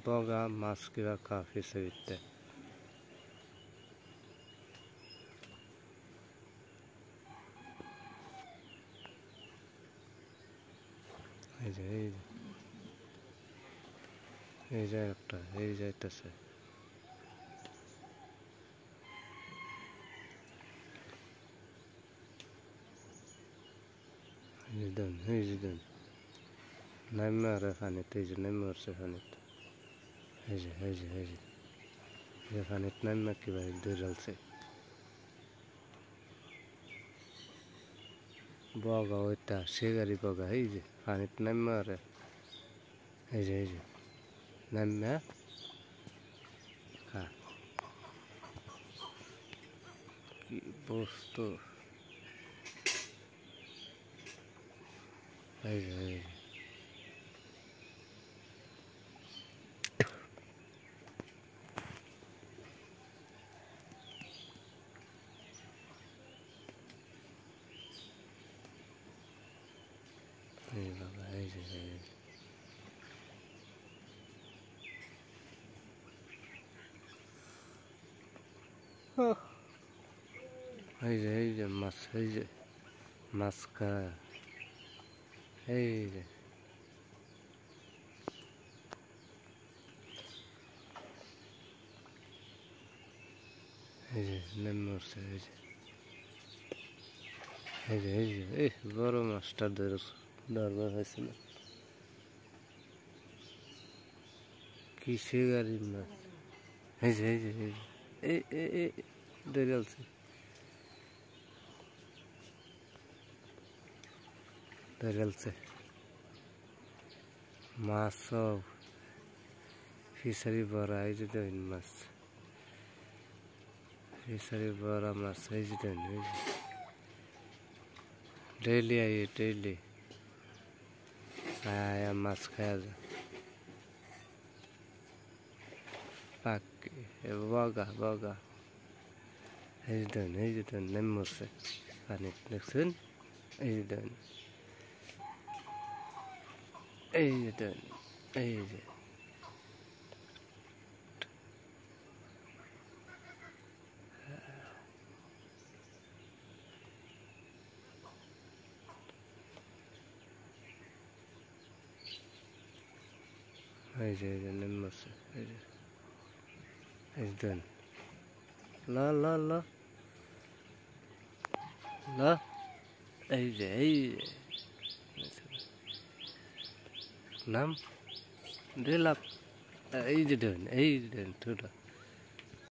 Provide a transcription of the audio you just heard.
বগা মাছ কিবা কাফি সবিতে এই যে একটা এই যাইতেছে এই যে নাইমে আর পানিতে এই যে নাইমে আসছে পানিতে এই যে পানিতে নাইমে কিবা দৌড়ালছে বগা ওইটা সে গাড়ি বগা এই যে পানিতে নাইমে আর এই যে নাইমে খা কি বস্তু এই যে এই বাবা এই যে এই যে মাছ এই যে মাছ খা এই যে নেমে উঠছে এই যে বড় মাছটা ধরবার হয়েছিল কিসে গাড়ির মাছ এই যে দৌড়ালছে মাছ সব ফিশারি ভরা এই যে দেন মাছ ফিশারি ভরা মাছ এই যে দেন ডেইলি আইয়ে ডেইলি আয়া মাছ খায়া যায় পাখি বগা এই যে দেন নেমে মরছে পানি দেখছেন এই যে দেন এই যে নেমে মরছে এই যে দেন লা এই যে নাম দিলাম এই যে দেন ছোটা